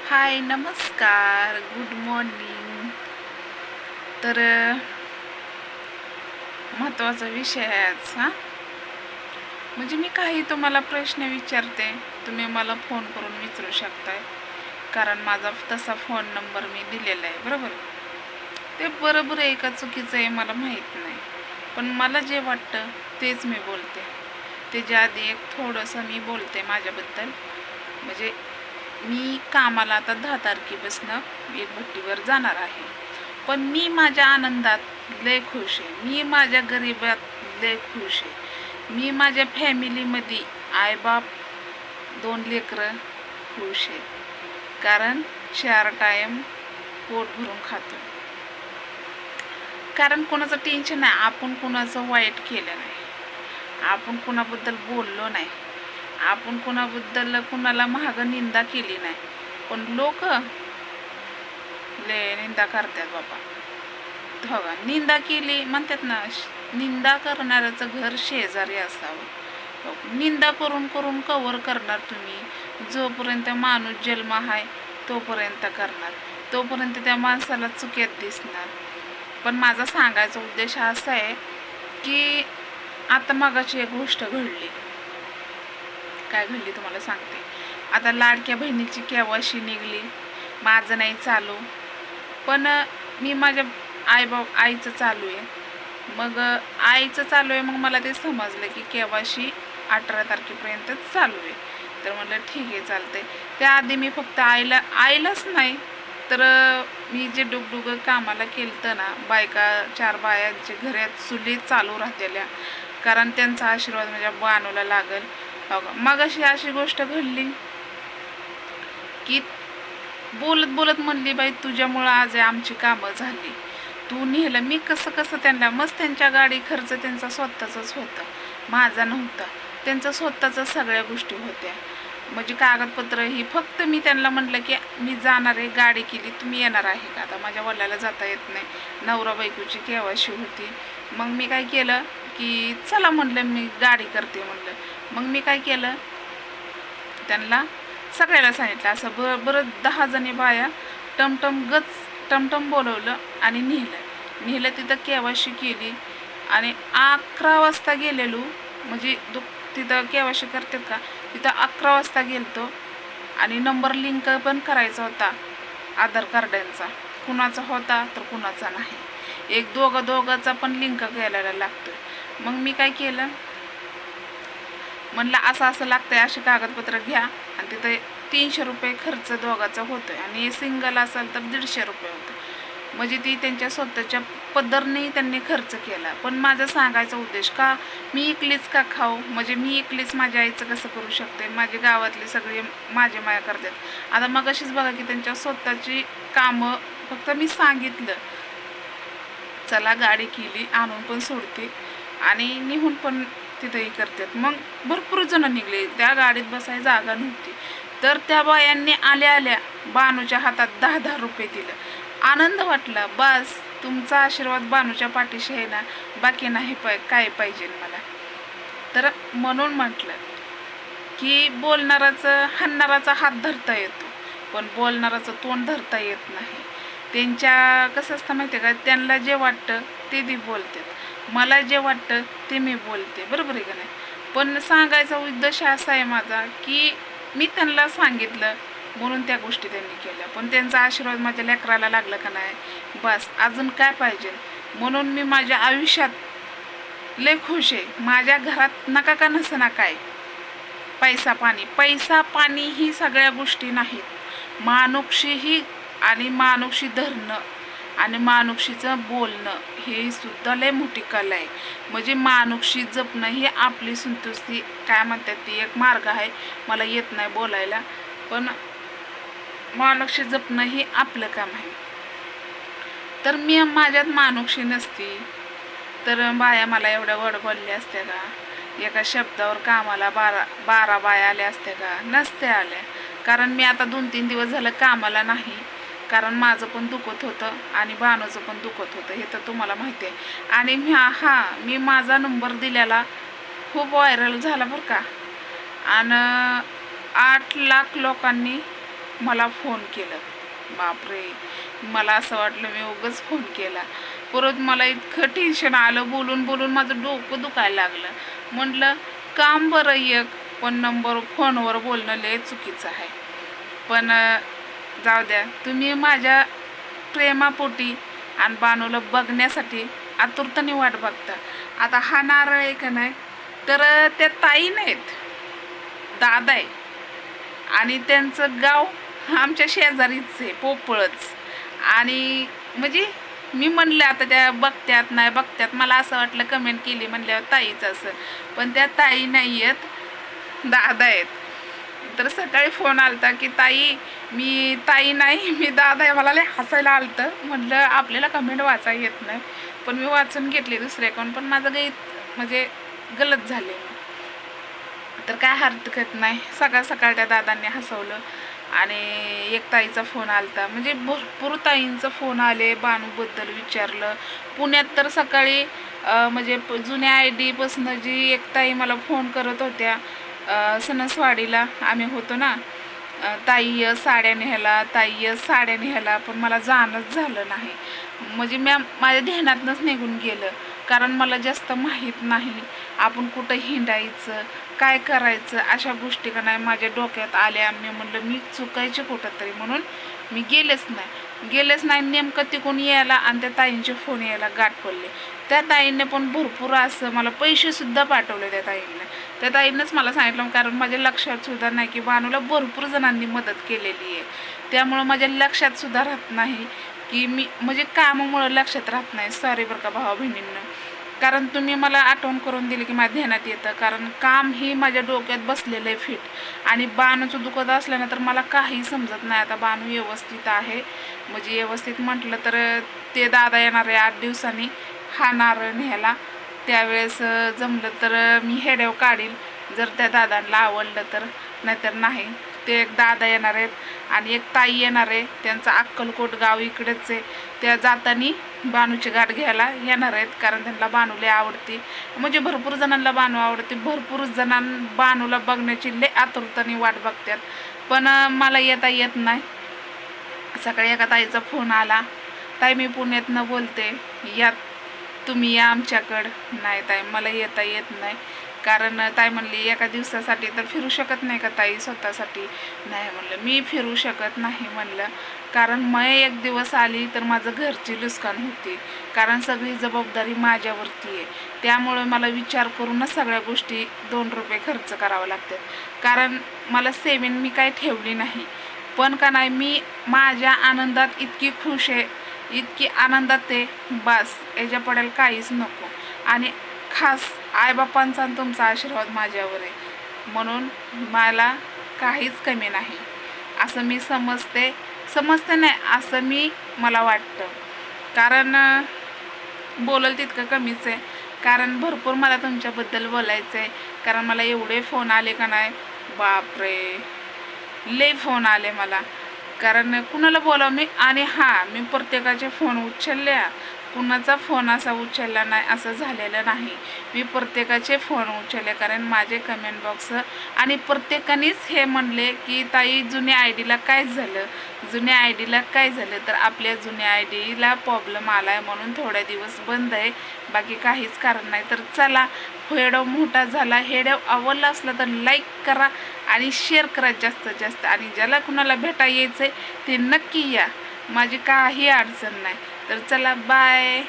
हाय, नमस्कार, good morning. तर महत्त्वाचा विषय आहे आज. म्हणजे मी काही तुम्हाला प्रश्न विचारते, तुम्ही मला फोन करून विचारू शकताय, कारण माझा तसा फोन नंबर मी दिलेला आहे. बरोबर, ते बरोबर आहे का चुकीचं आहे मला माहीत नाही, पण मला जे वाटतं तेच मी बोलते. त्याच्या आधी एक थोडंसं मी बोलते माझ्याबद्दल. म्हणजे मी कामाला आता 10 तारखेपासून वीटभट्टीवर जाणार आहे. पण मी माझ्या आनंदात लय खुश आहे, मी माझ्या गरिबात लय खुश आहे, मी माझ्या फॅमिलीमध्ये आईबाप 2 लेकरं खुश आहे. कारण 4 टाईम पोट भरून खातो. कारण कोणाचं टेन्शन नाही, आपण कोणाचं वाईट केलं नाही, आपण कोणाबद्दल बोललो नाही, आपण कोणाबद्दल कोणाला महाग निंदा केली नाही. पण लोक ले निंदा करतात बाबा. बघा, निंदा केली म्हणतात ना, निंदा करणाऱ्याचं घर शेजारी असावं. निंदा करून करून कवर करणार तुम्ही. जोपर्यंत माणूस जन्म आहे तोपर्यंत करणार, तोपर्यंत त्या माणसाला चुकीत दिसणार. पण माझा सांगायचा उद्देश असा आहे की आता मगाची एक गोष्ट घडली. काय घडली तुम्हाला सांगते. आता लाडक्या बहिणीची केवायसी निघली, माझं नाही चालू, पण मी माझ्या आईचं चालू आहे. मग आईचं चालू आहे, मग मला ते समजलं की केवायसी 18 तारखेपर्यंतच चालू आहे. तर म्हटलं ठीक आहे, चालतंय. त्याआधी मी फक्त आईलाच नाही तर मी जे डुगडुगं कामाला केलं ना, 4 बायांचे घरात चुली चालू राहतेल्या, कारण त्यांचा आशीर्वाद माझ्या बानूला लागल. मग अशी गोष्ट घडली की बोलत बोलत म्हणली, बाई तुझ्यामुळं आज आमची कामं झाली, तू नेलं. मी कसं त्यांना मस्त, त्यांच्या गाडी खर्च त्यांचा स्वतःचाच होता, माझा नव्हता. त्यांचं स्वतःचं सगळ्या गोष्टी होत्या. म्हणजे कागदपत्र ही फक्त मी त्यांना म्हटलं की मी जाणार आहे, गाडी केली, तुम्ही येणार आहे का. आता माझ्या वडिलाला जाता येत नाही, नवरा बायकोची केवायसी होती. मग मी काय केलं की चला म्हटलं, मी गाडी करते म्हटलं. मग मी काय केलं, त्यांना सगळ्याला सांगितलं असं बरं 10 जणी बाया टमटम बोलवलं आणि नेलं तिथं केवायसी केली. आणि 11 वाजता गेलेलो. म्हणजे तिथं केवायसी करतात का, तिथं 11 वाजता गेलतो. आणि नंबर लिंक पण करायचा होता आधार कार्डांचा, कुणाचा होता तर कुणाचा नाही. एक दोघाचा पण लिंक करायला लागतो. मग मी काय केलं, म्हणलं असं लागतंय, अशी कागदपत्र घ्या. आणि तिथं 300 रुपये खर्च दोघाचा होतो आहे, आणि सिंगल असेल तर 150 रुपये होतं. म्हणजे ती त्यांच्या स्वतःच्या पदरने त्यांनी खर्च केला. पण माझा सांगायचा उद्देश का, मी एकलीच का खाऊ. म्हणजे मी एकलीच माझ्या आईचं कसं करू शकते, माझे गावातले सगळे माझे माया करतात. आता मग अशीच बघा की त्यांच्या स्वतःची कामं फक्त मी सांगितलं, चला गाडी केली, आणून पण सोडते आणि निघून पण तिथंही करतात. मग भरपूर जण निघले, त्या गाडीत बसायला जागा नव्हती. तर त्या बायांनी आल्या बानूच्या हातात 10 रुपये दिलं. आनंद वाटला. बस तुमचा आशीर्वाद बानूच्या पाठीशी आहे ना, बाकी नाही काय पाहिजे मला. तर म्हणून म्हटलं की हाणणाराचा हात धरता येतो, पण बोलणाराचं तोंड धरता येत नाही. त्यांच्या कसं असतं माहिती आहे का, त्यांना जे वाटतं ते बोलतात, मला जे वाटतं ते मी बोलते. बरोबर आहे का नाही. पण सांगायचा उद्देश असा आहे माझा की मी त्यांना सांगितलं म्हणून त्या गोष्टी त्यांनी केल्या, पण त्यांचा आशीर्वाद माझ्या लेकराला लागला का नाही, बस अजून काय पाहिजे. म्हणून मी माझ्या आयुष्यात लय खुश आहे. माझ्या घरात नका का नसना काय, पैसा पाणी ही सगळ्या गोष्टी नाहीत. मानुक्षी आणि मानुक्षी धरणं आणि मानुक्षीचं बोलणं हे सुद्धा लय मोठी कला आहे. म्हणजे मानुक्षी जपणं ही आपली संतुष्टी काय म्हणतात ती एक मार्ग आहे, मला येत नाही बोलायला, पण मानुक्षी जपणं ही आपलं काम आहे. तर मी माझ्यात मानुक्षी नसती तर बाया मला एवढ्या वड बोलल्या असत्या का, एका शब्दावर कामाला 12 बाया आल्या असत्या का, नसत्या आल्या. कारण मी आता 2-3 दिवस झालं कामाला नाही, कारण माझं पण दुखत होतं आणि बाणूचं पण दुखत होतं, हे तर तुम्हाला माहिती आहे. आणि मी माझा नंबर दिलेला खूप व्हायरल झाला बरं का. आणि 8 लाख लोकांनी मला फोन केलं. बापरे, मला असं वाटलं मी उगाच फोन केला. परत मला इतकं टेन्शन आलं, बोलून बोलून माझं डोकं दुखायला लागलं. म्हटलं काम बरं एक, पण फोनवर बोलणं लय चुकीचं आहे. पण जाऊ द्या, तुम्ही माझ्या प्रेमापोटी आणि बानूला बघण्यासाठी आतुरतेने वाट बघता. आता हा नारळ आहे का नाही, तर त्या ताई नाहीत, दादा आहे. आणि त्यांचं गाव आमच्या शेजारीच आहे, पोपळच. आणि म्हणजे मी म्हणलं आता त्या बघत्यात नाही बघत्यात, मला असं वाटलं कमेंट केली म्हणल्यावर ताईच असं, पण त्या ताई नाही आहेत, दादा आहेत. तर सकाळी फोन आलता की ताई, मी ताई नाही मी दादा आहे. मला लय हसायला आलतं. म्हटलं आपल्याला कमेंट वाचायला येत नाही, पण मी वाचून घेतली दुसऱ्याकडून, पण माझं काही म्हणजे गलत झाले. तर काय हरकत नाही. सकाळ सकाळ त्या दादांनी हसवलं. आणि एक ताईचा फोन आलता, म्हणजे भरपूर ताईंचं फोन आले, बानूबद्दल विचारलं. पुण्यात तर सकाळी म्हणजे जुन्या ID पासून जी एक ताई मला फोन करत होत्या, सणसवाडीला आम्ही होतो ना, ताई साड्या न्यायला, ताई साड्या न्यायला, पण मला जाणंच झालं नाही. म्हणजे माझ्या ध्यानातनंच निघून गेलं, कारण मला जास्त माहीत नाही आपण कुठं हिंडायचं, काय करायचं, अशा गोष्टी का नाही माझ्या डोक्यात आल्या. मी म्हणलं मी चुकायचे कुठं तरी, म्हणून मी गेलेच नाही. नेमकं तिकडून यायला आणि त्या ताईंचे फोन यायला गाठ पडले. त्या ताईंने पण भरपूर असं मला पैसेसुद्धा पाठवले. त्या ताईंनंच मला सांगितलं, कारण माझ्या लक्षात सुद्धा नाही की बानूला भरपूर जणांनी मदत केलेली आहे. त्यामुळं माझ्या लक्षात सुद्धा राहत नाही की मी म्हणजे कामामुळं लक्षात राहत नाही. सॉरी बरं का भावा बहिणींना, कारण तुम्ही मला आठवण करून दिली की माझ्या ध्यानात येतं. कारण काम ही माझ्या डोक्यात बसलेलं आहे फिट. आणि बाणूचं दुखत असलं ना तर मला काही समजत नाही. आता बाणू व्यवस्थित आहे, म्हणजे व्यवस्थित म्हटलं तर ते दादा येणार आहे 8 दिवसांनी हा नारळ न्यायला. त्यावेळेस जमलं तर मी हेड्याव काढील, जर त्या दादांना आवडलं तर, नाहीतर नाही. ते एक दादा येणार आहेत आणि एक ताई येणार आहे. त्यांचं अक्कलकोट गाव इकडेच आहे. त्या जातानी बानूची गाठ घ्यायला येणार आहेत, कारण त्यांना बानू लय आवडते. म्हणजे भरपूर जणांना बानू आवडते, भरपूर बानूला बघण्याची लय आतुरतेने वाट बघतात, पण मला येता येत नाही. सकाळी एका ताईचा फोन आला, ताई मी पुण्यातनं बोलते, या तुम्ही या आमच्याकडं. नाही ताई मला येता येत नाही, कारण ताई म्हणली एका दिवसासाठी तर फिरू शकत नाही का ताई स्वतःसाठी. नाही म्हणलं मी फिरू शकत नाही म्हणलं, कारण मैं एक दिवस आली तर माझं घरची नुकसान होती, कारण सगळी जबाबदारी माझ्यावरती आहे. त्यामुळे मला विचार करूनच सगळ्या गोष्टी 2 रुपये खर्च करावं लागतात. कारण मला सेविंग मी काही ठेवली नाही, पण का नाही मी माझ्या आनंदात इतकी खुश आहे, इतकी आनंदात आहे, बस याच्या पडेल काहीच नको. आणि खास आईबापांचा आणि तुमचा आशीर्वाद माझ्यावर आहे, म्हणून मला काहीच कमी नाही असं मी समजते नाही असं मला वाटतं. कारण बोलल तितकं कमीच आहे, कारण भरपूर मला तुमच्याबद्दल बोलायचं आहे. कारण मला एवढे फोन आले का नाही, बापरे लय फोन आले मला, कारण कुणाला बोलावं मी. आणि मी प्रत्येकाचे फोन उचलल्या, कुणाचा फोन असा उचलला नाही असं झालेलं नाही. मी प्रत्येकाचे फोन उचलले, कारण माझे कमेंट बॉक्स आणि प्रत्येकानेच हे म्हणले की ताई जुन्या ID ला काय झालं, तर आपल्या जुन्या ID ला प्रॉब्लेम आला आहे म्हणून थोड्या दिवस बंद आहे, बाकी काहीच कारण नाही. तर चला, हेडव मोठा झाला, हेडव आवडला असला तर लाईक करा आणि शेअर करा जास्तीत जास्त. आणि ज्याला कुणाला भेटा यायचं आहे ते नक्की या, माझी काही अडचण नाही. तर चला बाय.